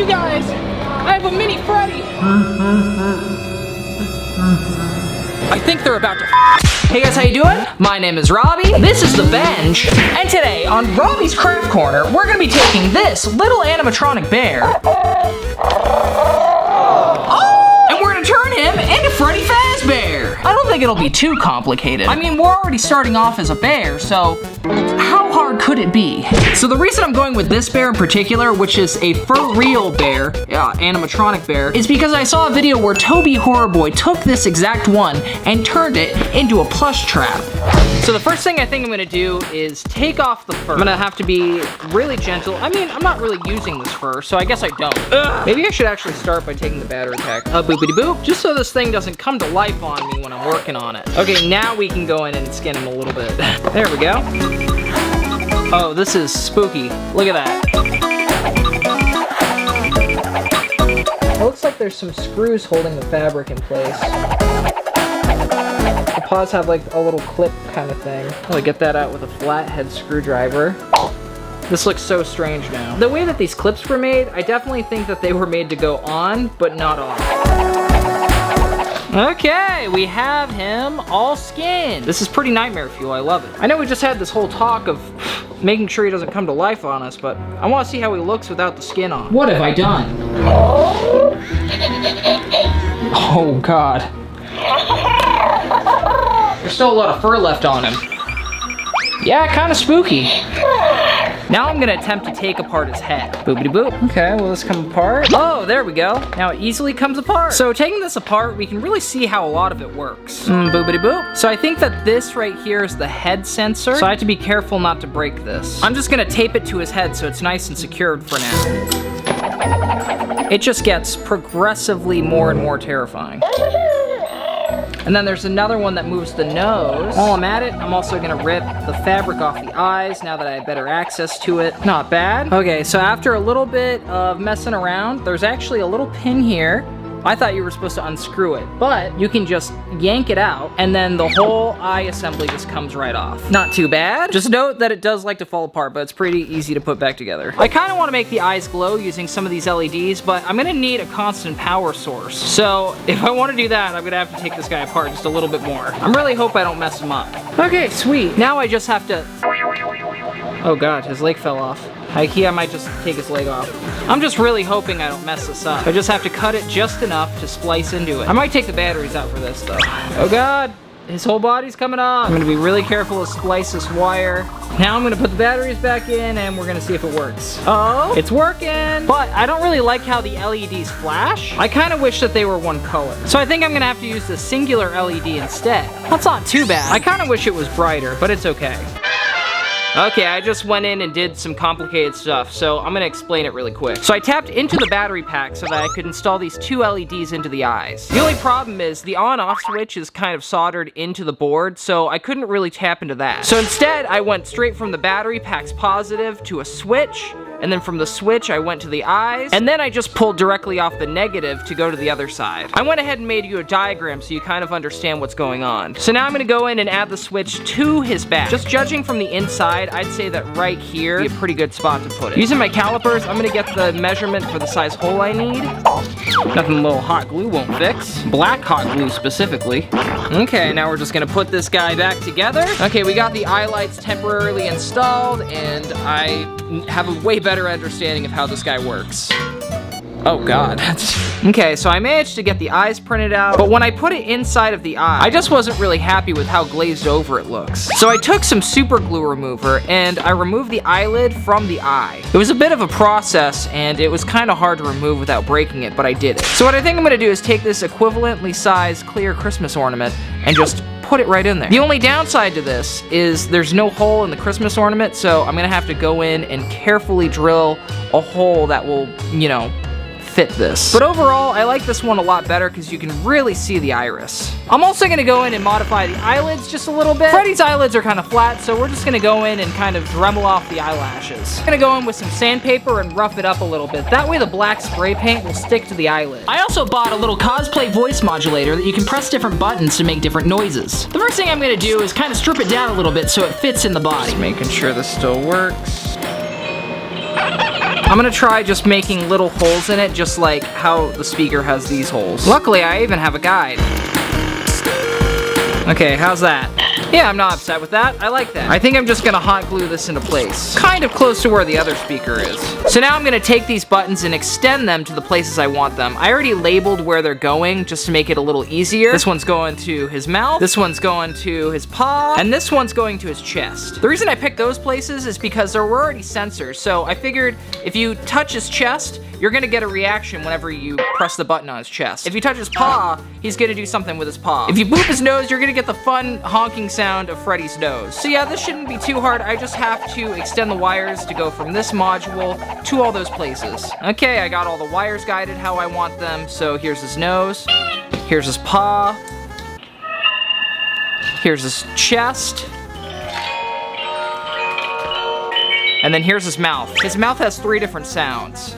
you guys, I have a mini Freddy. I think they're about to. Hey guys, how you doing? My name is Robby, this is the bench, and today on Robby's Craft Corner, we're gonna be taking this little animatronic bear, and we're gonna turn him into Freddy Fazbear. I don't think it'll be too complicated. I mean, we're already starting off as a bear, so how hard could it be? So the reason I'm going with this bear in particular, which is a for-real bear, animatronic bear, is because I saw a video where Toby Horrorboy took this exact one and turned it into a plush trap. So the first thing I think I'm gonna do is take off the fur. I'm gonna have to be really gentle. I mean, I'm not really using this fur, so I guess I don't. Ugh. Maybe I should actually start by taking the battery pack. Boopity boop, just so this thing doesn't come to life on me when I'm working on it. Okay, now we can go in and skin him a little bit. There we go. Oh, this is spooky. Look at that. It looks like there's some screws holding the fabric in place. The paws have like a little clip kind of thing. I'll get that out with a flathead screwdriver. This looks so strange now. The way that these clips were made, I definitely think that they were made to go on, but not off. Okay, we have him all skinned. This is pretty nightmare fuel, I love it. I know we just had this whole talk of making sure he doesn't come to life on us, but I want to see how he looks without the skin on. What have I done? Oh God. There's still a lot of fur left on him. Yeah, kind of spooky. Now I'm gonna attempt to take apart his head. Boopity boop. Okay, will this come apart? Oh, there we go. Now it easily comes apart. So taking this apart, we can really see how a lot of it works. Boopity boop. So I think that this right here is the head sensor. So I have to be careful not to break this. I'm just gonna tape it to his head so it's nice and secured for now. It just gets progressively more and more terrifying. And then there's another one that moves the nose. While I'm at it, I'm also gonna rip the fabric off the eyes now that I have better access to it. Not bad. Okay, so after a little bit of messing around, there's actually a little pin here. I thought you were supposed to unscrew it, but you can just yank it out and then the whole eye assembly just comes right off. Not too bad. Just note that it does like to fall apart, but it's pretty easy to put back together. I kind of want to make the eyes glow using some of these LEDs, but I'm gonna need a constant power source. So if I want to do that, I'm gonna have to take this guy apart just a little bit more. I'm really hope I don't mess him up. Okay, sweet. Now I just have to... Oh God, his leg fell off. I might just take his leg off. I'm just really hoping I don't mess this up. I just have to cut it just enough to splice into it. I might take the batteries out for this though. Oh God, his whole body's coming off. I'm gonna be really careful to splice this wire. Now I'm gonna put the batteries back in and we're gonna see if it works. Oh, it's working. But I don't really like how the LEDs flash. I kind of wish that they were one color. So I think I'm gonna have to use the singular LED instead. That's not too bad. I kind of wish it was brighter, but it's okay. Okay, I just went in and did some complicated stuff, so I'm gonna explain it really quick. So I tapped into the battery pack so that I could install these two LEDs into the eyes. The only problem is the on-off switch is kind of soldered into the board, so I couldn't really tap into that. So instead, I went straight from the battery pack's positive to a switch, and then from the switch, I went to the eyes, and then I just pulled directly off the negative to go to the other side. I went ahead and made you a diagram so you kind of understand what's going on. So now I'm gonna go in and add the switch to his back. Just judging from the inside, I'd say that right here would be a pretty good spot to put it. Using my calipers, I'm gonna get the measurement for the size hole I need. Nothing a little hot glue won't fix. Black hot glue specifically. Okay, now we're just gonna put this guy back together. Okay, we got the eye lights temporarily installed, and I have a way better understanding of how this guy works. Oh God. Okay, so I managed to get the eyes printed out, but when I put it inside of the eye, I just wasn't really happy with how glazed over it looks. So I took some super glue remover and I removed the eyelid from the eye. It was a bit of a process and it was kind of hard to remove without breaking it, but I did it. So what I think I'm gonna do is take this equivalently sized clear Christmas ornament and just put it right in there. The only downside to this is there's no hole in the Christmas ornament, so I'm gonna have to go in and carefully drill a hole that will, you know, fit this. But overall, I like this one a lot better because you can really see the iris. I'm also gonna go in and modify the eyelids just a little bit. Freddy's eyelids are kind of flat, so we're just gonna go in and kind of Dremel off the eyelashes. I'm gonna go in with some sandpaper and rough it up a little bit. That way the black spray paint will stick to the eyelid. I also bought a little cosplay voice modulator that you can press different buttons to make different noises. The first thing I'm gonna do is kind of strip it down a little bit so it fits in the body. Just making sure this still works. I'm gonna try just making little holes in it, just like how the speaker has these holes. Luckily, I even have a guide. Okay, how's that? Yeah, I'm not upset with that. I like that. I think I'm just gonna hot glue this into place. Kind of close to where the other speaker is. So now I'm gonna take these buttons and extend them to the places I want them. I already labeled where they're going just to make it a little easier. This one's going to his mouth, this one's going to his paw, and this one's going to his chest. The reason I picked those places is because there were already sensors, so I figured if you touch his chest, you're gonna get a reaction whenever you press the button on his chest. If you touch his paw, he's gonna do something with his paw. If you boop his nose, you're gonna get the fun honking sound of Freddy's nose. So yeah, this shouldn't be too hard. I just have to extend the wires to go from this module to all those places. Okay, I got all the wires guided how I want them. So here's his nose, here's his paw, here's his chest, and then here's his mouth. His mouth has 3 different sounds.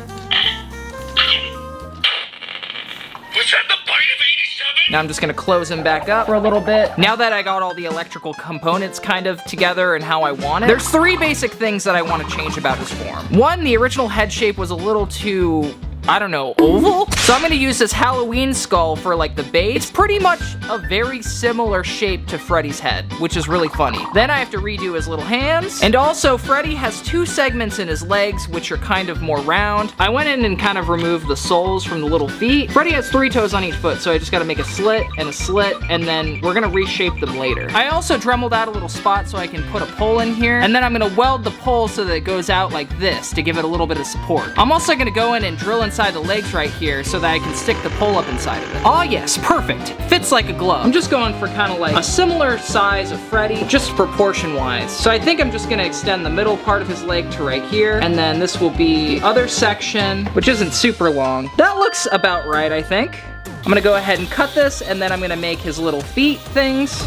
Was that the bite of 87? Now I'm just gonna close him back up for a little bit. Now that I got all the electrical components kind of together and how I want it, there's 3 basic things that I want to change about his form. 1, the original head shape was a little too, I don't know, oval? So I'm gonna use this Halloween skull for like the base. It's pretty much a very similar shape to Freddy's head, which is really funny. Then I have to redo his little hands. And also Freddy has 2 segments in his legs, which are kind of more round. I went in and kind of removed the soles from the little feet. Freddy has 3 toes on each foot, so I just gotta make a slit, and then we're gonna reshape them later. I also dremeled out a little spot so I can put a pole in here, and then I'm gonna weld the pole so that it goes out like this to give it a little bit of support. I'm also gonna go in and drill inside the legs right here so that I can stick the pole up inside of it. Oh yes, perfect. Fits like a glove. I'm just going for kind of like a similar size of Freddy, just proportion wise. So I think I'm just gonna extend the middle part of his leg to right here, and then this will be the other section, which isn't super long. That looks about right, I think. I'm gonna go ahead and cut this, and then I'm gonna make his little feet things.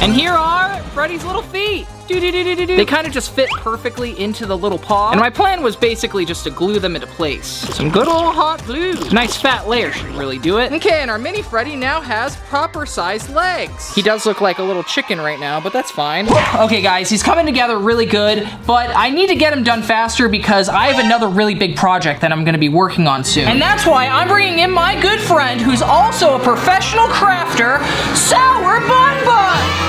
And here are Freddy's little feet. They kind of just fit perfectly into the little paw. And my plan was basically just to glue them into place. Some good old hot glue. Nice fat layer should really do it. Okay, and our mini Freddy now has proper sized legs. He does look like a little chicken right now, but that's fine. Okay guys, he's coming together really good, but I need to get him done faster because I have another really big project that I'm gonna be working on soon. And that's why I'm bringing in my good friend who's also a professional crafter, Sour Bun Bun.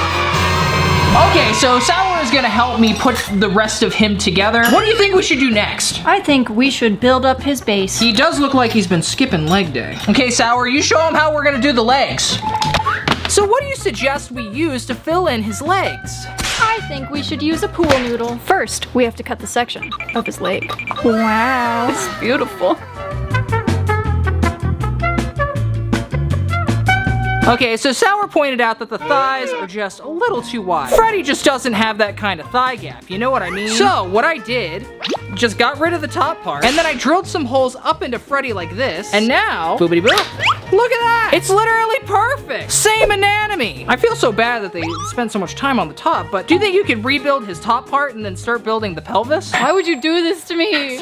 Okay, so Sour is gonna help me put the rest of him together. What do you think we should do next? I think we should build up his base. He does look like he's been skipping leg day. Okay, Sour, you show him how we're gonna do the legs. So what do you suggest we use to fill in his legs? I think we should use a pool noodle. First, we have to cut the section of his leg. Wow, it's beautiful. Okay, so Sour pointed out that the thighs are just a little too wide. Freddy just doesn't have that kind of thigh gap, you know what I mean? So, what I did, just got rid of the top part, and then I drilled some holes up into Freddy like this, and now, boopity boop, look at that! It's literally perfect! Same anatomy! I feel so bad that they spent so much time on the top, but do you think you could rebuild his top part and then start building the pelvis? Why would you do this to me?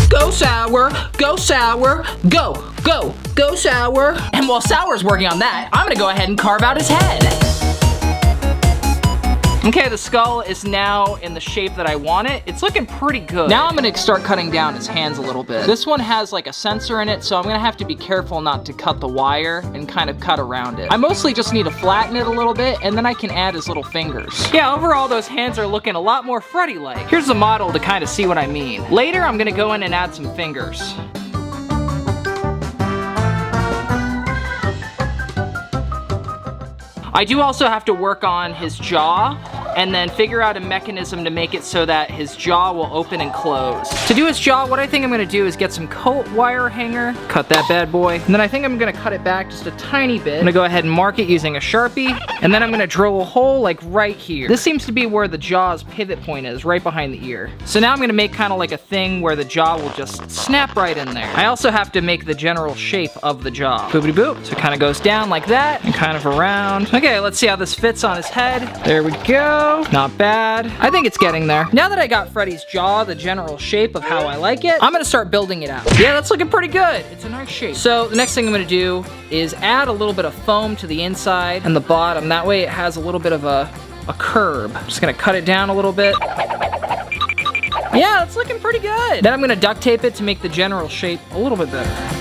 Go Sour, go Sour, go, go, go Sour. And while Sour's working on that, I'm gonna go ahead and carve out his head. Okay, the skull is now in the shape that I want it. It's looking pretty good. Now I'm gonna start cutting down his hands a little bit. This one has like a sensor in it, so I'm gonna have to be careful not to cut the wire and kind of cut around it. I mostly just need to flatten it a little bit, and then I can add his little fingers. Yeah, overall those hands are looking a lot more Freddy-like. Here's the model to kind of see what I mean. Later, I'm gonna go in and add some fingers. I do also have to work on his jaw and then figure out a mechanism to make it so that his jaw will open and close. To do his jaw, what I think I'm gonna do is get some coat wire hanger, cut that bad boy, and then I think I'm gonna cut it back just a tiny bit. I'm gonna go ahead and mark it using a Sharpie, and then I'm gonna drill a hole like right here. This seems to be where the jaw's pivot point is, right behind the ear. So now I'm gonna make kind of like a thing where the jaw will just snap right in there. I also have to make the general shape of the jaw. Boopity boop. So it kind of goes down like that, and kind of around. Okay, let's see how this fits on his head. There we go. go. Not bad. I think it's getting there. Now that I got Freddy's jaw, the general shape of how I like it, I'm gonna start building it out. Yeah, that's looking pretty good. It's a nice shape. So the next thing I'm gonna do is add a little bit of foam to the inside and the bottom. That way it has a little bit of a curb. I'm just gonna cut it down a little bit. Yeah, it's looking pretty good. Then I'm gonna duct tape it to make the general shape a little bit better.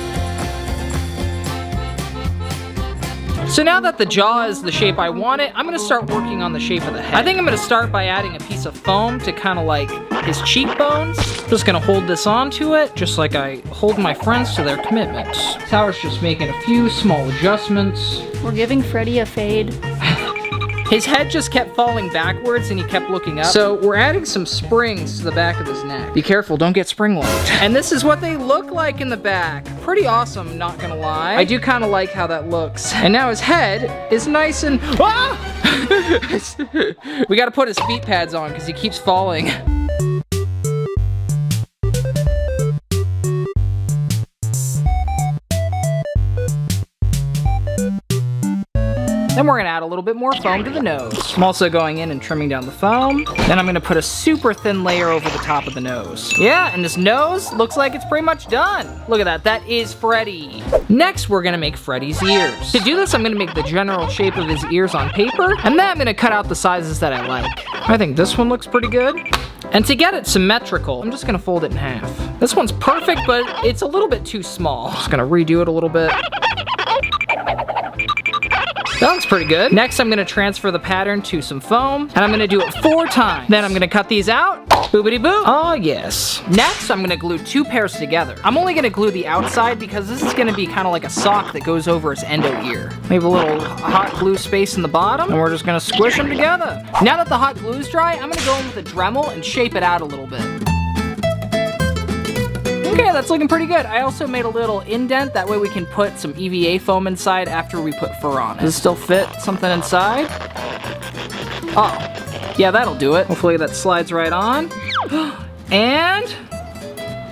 So now that the jaw is the shape I want it, I'm gonna start working on the shape of the head. I think I'm gonna start by adding a piece of foam to kind of like his cheekbones. Just gonna hold this onto it, just like I hold my friends to their commitments. Tower's just making a few small adjustments. We're giving Freddy a fade. His head just kept falling backwards and he kept looking up. So we're adding some springs to the back of his neck. Be careful, don't get spring locked. And this is what they look like in the back. Pretty awesome, not gonna lie. I do kind of like how that looks. And now his head is nice and... Ah! We gotta put his feet pads on because he keeps falling. Then we're gonna add a little bit more foam to the nose. I'm also going in and trimming down the foam. Then I'm gonna put a super thin layer over the top of the nose. Yeah, and this nose looks like it's pretty much done. Look at that, that is Freddy. Next, we're gonna make Freddy's ears. To do this, I'm gonna make the general shape of his ears on paper, and then I'm gonna cut out the sizes that I like. I think this one looks pretty good. And to get it symmetrical, I'm just gonna fold it in half. This one's perfect, but it's a little bit too small. Just gonna redo it a little bit. That looks pretty good. Next, I'm gonna transfer the pattern to some foam, and I'm gonna do it 4 times. Then I'm gonna cut these out. Boopity boop. Oh, yes. Next, I'm gonna glue 2 pairs together. I'm only gonna glue the outside because this is gonna be kind of like a sock that goes over his endo ear. We have a little hot glue space in the bottom, and we're just gonna squish them together. Now that the hot glue is dry, I'm gonna go in with a Dremel and shape it out a little bit. Okay, that's looking pretty good. I also made a little indent, that way we can put some EVA foam inside after we put fur on it. Does it still fit something inside? Oh, yeah, that'll do it. Hopefully that slides right on. And,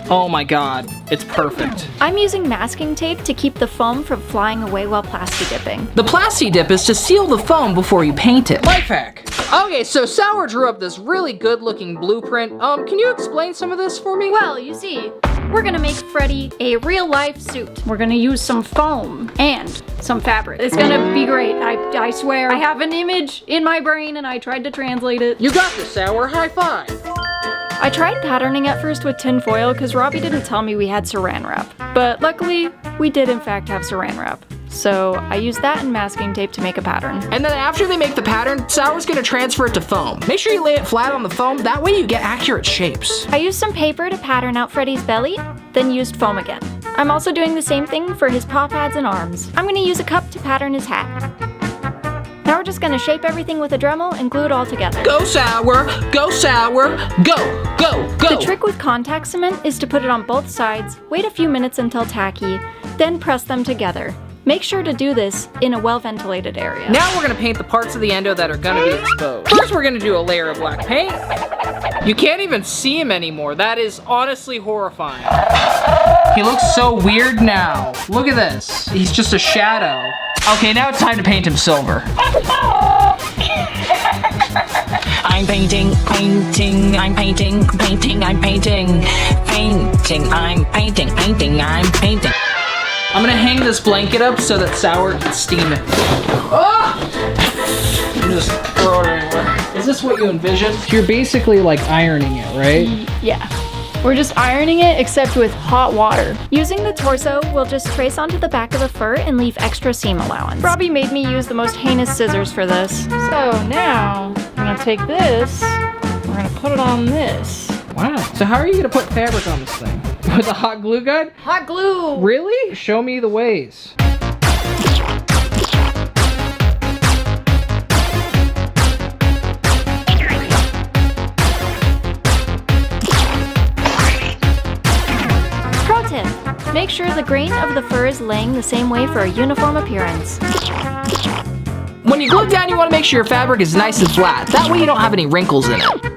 oh my God, it's perfect. I'm using masking tape to keep the foam from flying away while plasti dipping. The plasti dip is to seal the foam before you paint it. Life hack. Okay, so Sour drew up this really good looking blueprint. Can you explain some of this for me? Well, you see, we're gonna make Freddy a real life suit. We're gonna use some foam and some fabric. It's gonna be great, I swear. I have an image in my brain and I tried to translate it. You got this, Sour, high five. I tried patterning at first with tin foil because Robby didn't tell me we had saran wrap. But luckily, we did in fact have saran wrap. So I used that and masking tape to make a pattern. And then after they make the pattern, Sour's gonna transfer it to foam. Make sure you lay it flat on the foam, that way you get accurate shapes. I used some paper to pattern out Freddy's belly, then used foam again. I'm also doing the same thing for his paw pads and arms. I'm gonna use a cup to pattern his hat. Now we're just gonna shape everything with a Dremel and glue it all together. Go Sour, go Sour, go, go, go. The trick with contact cement is to put it on both sides, wait a few minutes until tacky, then press them together. Make sure to do this in a well-ventilated area. Now we're gonna paint the parts of the endo that are gonna be exposed. First, we're gonna do a layer of black paint. You can't even see him anymore. That is honestly horrifying. He looks so weird now. Look at this. He's just a shadow. Okay, now it's time to paint him silver. I'm painting, painting, I'm painting, painting, I'm painting, painting, I'm painting, painting, I'm painting. I'm gonna hang this blanket up so that Sour can steam it. Oh! And just throw it anywhere. Is this what you envisioned? You're basically like ironing it, right? Yeah. We're just ironing it except with hot water. Using the torso, we'll just trace onto the back of the fur and leave extra seam allowance. Robby made me use the most heinous scissors for this. So now, I'm gonna take this, we're gonna put it on this. Wow. So how are you gonna put fabric on this thing? With a hot glue gun? Hot glue! Really? Show me the ways. Pro tip, make sure the grain of the fur is laying the same way for a uniform appearance. When you glue it down, you wanna make sure your fabric is nice and flat. That way you don't have any wrinkles in it.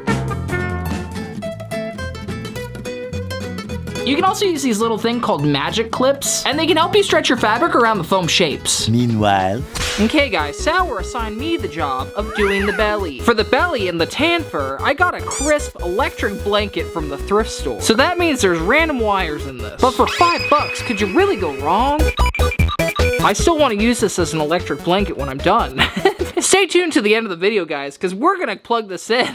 you can also use these little thing called magic clips, and they can help you stretch your fabric around the foam shapes. Meanwhile. Okay guys, Sour assigned me the job of doing the belly. For the belly and the tan fur, I got a crisp electric blanket from the thrift store. So that means there's random wires in this. But for $5, could you really go wrong? I still want to use this as an electric blanket when I'm done. Stay tuned to the end of the video, guys, because we're gonna plug this in.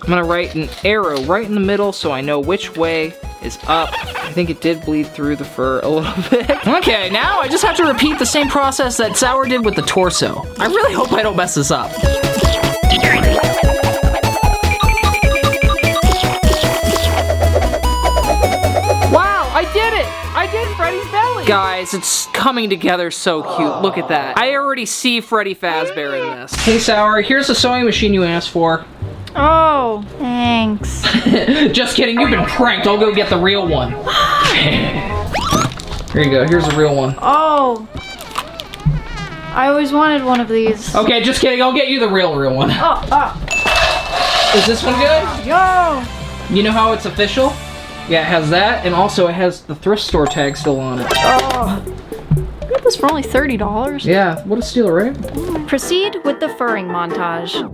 I'm gonna write an arrow right in the middle so I know which way is up. I think it did bleed through the fur a little bit. Okay, now I just have to repeat the same process that Sour did with the torso. I really hope I don't mess this up. Wow, I did it! I did Freddy's belly! Guys, it's coming together so cute. Look at that. I already see Freddy Fazbear in this. Hey Sour, here's the sewing machine you asked for. Oh, thanks. Just kidding, you've been pranked. I'll go get the real one. Here you go, here's the real one. Oh. I always wanted one of these. Okay, just kidding, I'll get you the real one. Is this one good? Yo! You know how it's official? Yeah, it has that, and also it has the thrift store tag still on it. Oh. I got this for only $30. Yeah, what a steal, right? Proceed with the furring montage.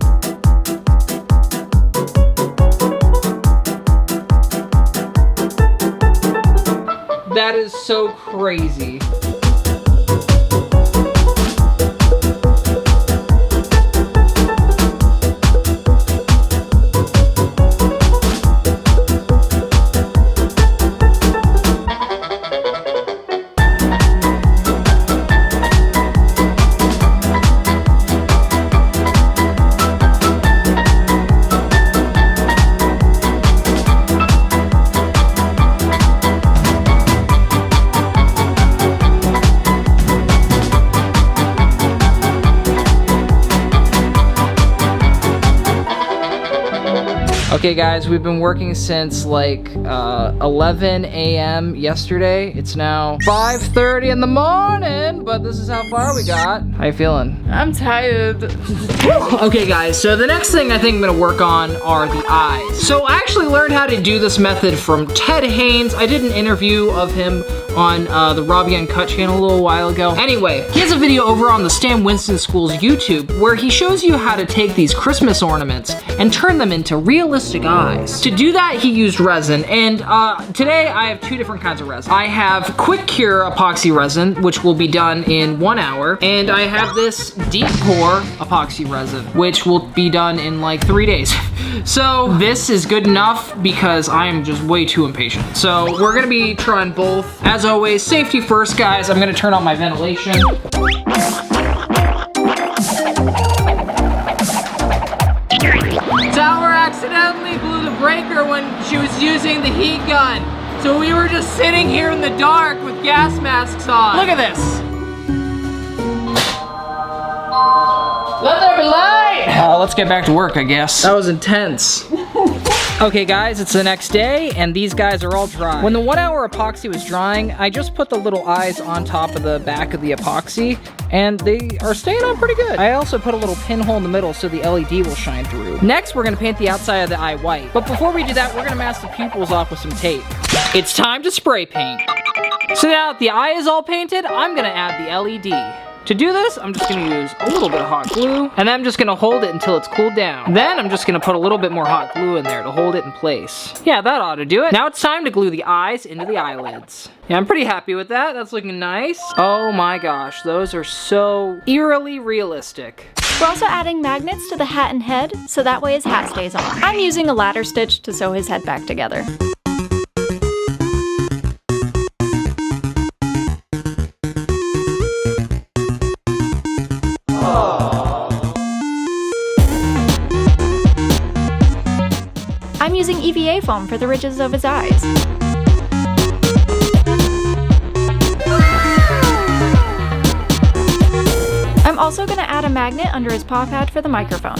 That is so crazy. Okay guys, we've been working since like 11 a.m. yesterday. It's now 5:30 in the morning, but this is how far we got. How you feeling? I'm tired. Okay guys, so the next thing I think I'm gonna work on are the eyes. So I actually learned how to do this method from Ted Haynes. I did an interview of him on the Robby Uncut channel a little while ago. Anyway, he has a video over on the Stan Winston School's YouTube where he shows you how to take these Christmas ornaments and turn them into realistic eyes. To do that, he used resin, and today I have two different kinds of resin. I have quick cure epoxy resin, which will be done in 1 hour, and I have this deep pour epoxy resin, which will be done in like 3 days. So this is good enough because I am just way too impatient. So we're gonna be trying both. As always, safety first, guys. I'm gonna turn on my ventilation. Sour accidentally blew the breaker when she was using the heat gun. So we were just sitting here in the dark with gas masks on. Look at this. Let there be light! Let's get back to work, I guess. That was intense. Okay guys, it's the next day and these guys are all dry. When the 1 hour epoxy was drying, I just put the little eyes on top of the back of the epoxy and they are staying on pretty good. I also put a little pinhole in the middle so the LED will shine through. Next, we're gonna paint the outside of the eye white. But before we do that, we're gonna mask the pupils off with some tape. It's time to spray paint. So now that the eye is all painted, I'm gonna add the LED. To do this, I'm just gonna use a little bit of hot glue, and then I'm just gonna hold it until it's cooled down. Then I'm just gonna put a little bit more hot glue in there to hold it in place. Yeah, that ought to do it. Now it's time to glue the eyes into the eyelids. Yeah, I'm pretty happy with that. That's looking nice. Oh my gosh, those are so eerily realistic. We're also adding magnets to the hat and head, so that way his hat stays on. I'm using a ladder stitch to sew his head back together. I'm using EVA foam for the ridges of his eyes. I'm also going to add a magnet under his paw pad for the microphone.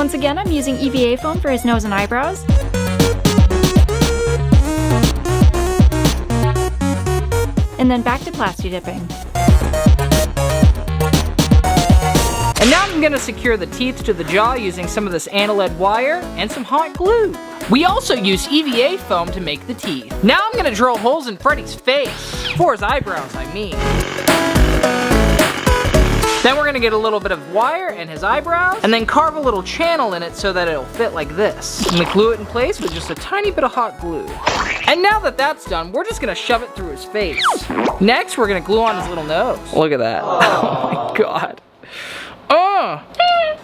Once again, I'm using EVA foam for his nose and eyebrows. And then back to plasti dipping. And now I'm gonna secure the teeth to the jaw using some of this anti-lead wire and some hot glue. We also use EVA foam to make the teeth. Now I'm gonna drill holes in Freddy's face. For his eyebrows, I mean. Then we're gonna get a little bit of wire in his eyebrows and then carve a little channel in it so that it'll fit like this. And we glue it in place with just a tiny bit of hot glue. And now that that's done, we're just gonna shove it through his face. Next, we're gonna glue on his little nose. Look at that. Oh my God.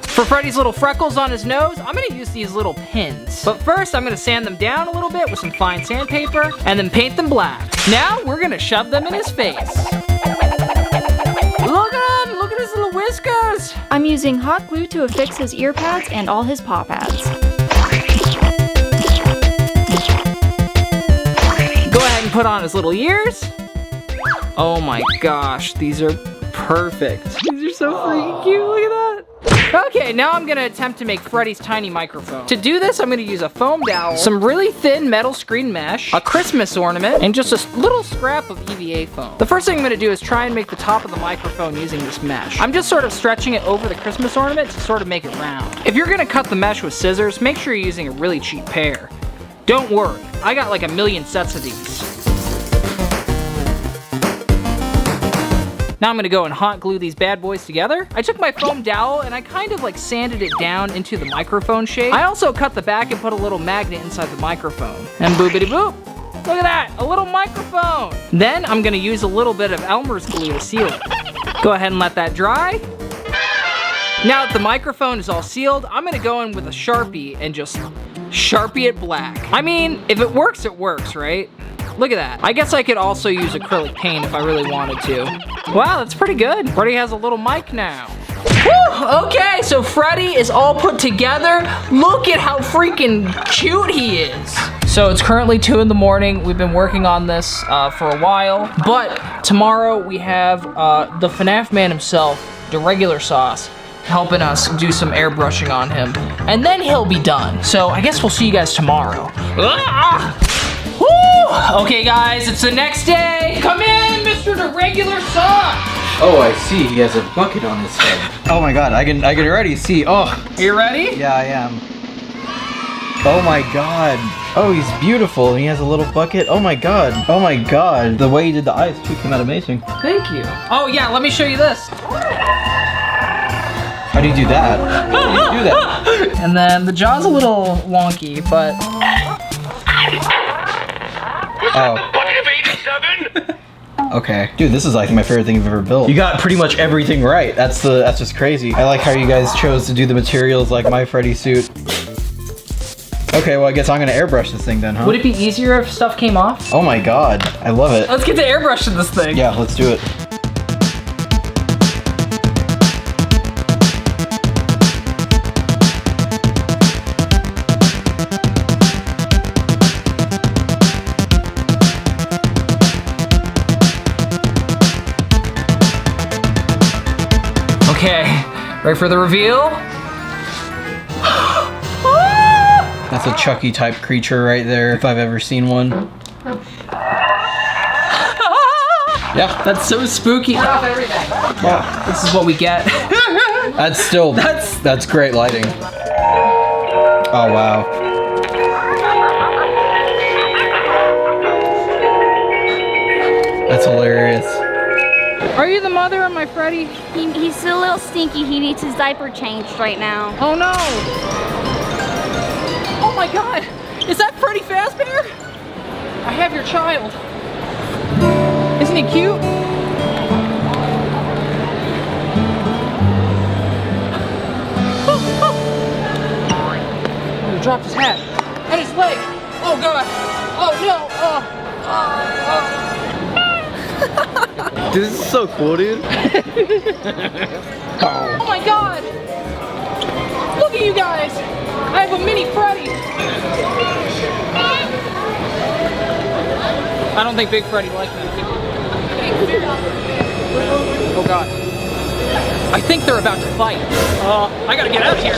For Freddy's little freckles on his nose, I'm gonna use these little pins. But first, I'm gonna sand them down a little bit with some fine sandpaper and then paint them black. Now, we're gonna shove them in his face. Look at him! Look at his little whiskers! I'm using hot glue to affix his ear pads and all his paw pads. Go ahead and put on his little ears. Oh my gosh, these are perfect. These are so freaking cute, look at that. Okay, now I'm gonna attempt to make Freddy's tiny microphone. To do this, I'm gonna use a foam dowel, some really thin metal screen mesh, a Christmas ornament, and just a little scrap of EVA foam. The first thing I'm gonna do is try and make the top of the microphone using this mesh. I'm just sort of stretching it over the Christmas ornament to sort of make it round. If you're gonna cut the mesh with scissors, make sure you're using a really cheap pair. Don't worry, I got like 1,000,000 sets of these. Now I'm gonna go and hot glue these bad boys together. I took my foam dowel and I kind of like sanded it down into the microphone shape. I also cut the back and put a little magnet inside the microphone. And boopity boop. Look at that, a little microphone. Then I'm gonna use a little bit of Elmer's glue to seal it. Go ahead and let that dry. Now that the microphone is all sealed, I'm gonna go in with a Sharpie and just Sharpie it black. I mean, if it works, right? Look at that. I guess I could also use acrylic paint if I really wanted to. Wow, that's pretty good. Freddy has a little mic now. Whew, okay, so Freddy is all put together. Look at how freaking cute he is. So it's currently 2 in the morning. We've been working on this for a while, but tomorrow we have the FNAF man himself, the regular sauce, helping us do some airbrushing on him. And then he'll be done. So I guess we'll see you guys tomorrow. Okay guys, it's the next day. Come in, Mr. The Regular Sauce. Oh, I see. He has a bucket on his head. Oh my God, I can already see. Oh. Are you ready? Yeah, I am. Oh my God. Oh, he's beautiful. He has a little bucket. Oh my God. Oh my God. The way he did the eyes too came out amazing. Thank you. Oh yeah, let me show you this. How do you do that? How do you do that? And then the jaw's a little wonky, but. Oh. Bucket of 87? Okay. Dude, this is like my favorite thing you've ever built. You got pretty much everything right. That's just crazy. I like how you guys chose to do the materials like my Freddy suit. Okay, well I guess I'm gonna airbrush this thing then, huh? Would it be easier if stuff came off? Oh my God, I love it. Let's get to airbrushing this thing. Yeah, let's do it. Okay, ready for the reveal? That's a Chucky type creature right there, if I've ever seen one. Yeah. That's so spooky. Yeah. Well, this is what we get. That's great lighting. Oh wow. That's hilarious. Are you the mother of my Freddy? He's a little stinky. He needs his diaper changed right now. Oh no! Oh my God! Is that Freddy Fazbear? I have your child. Isn't he cute? Oh, he dropped his hat and his leg. Oh God! Oh no! Dude, this is so cool, dude. Oh my God! Look at you guys! I have a mini Freddy! I don't think Big Freddy liked that. Oh God. I think they're about to fight. I gotta get out of here.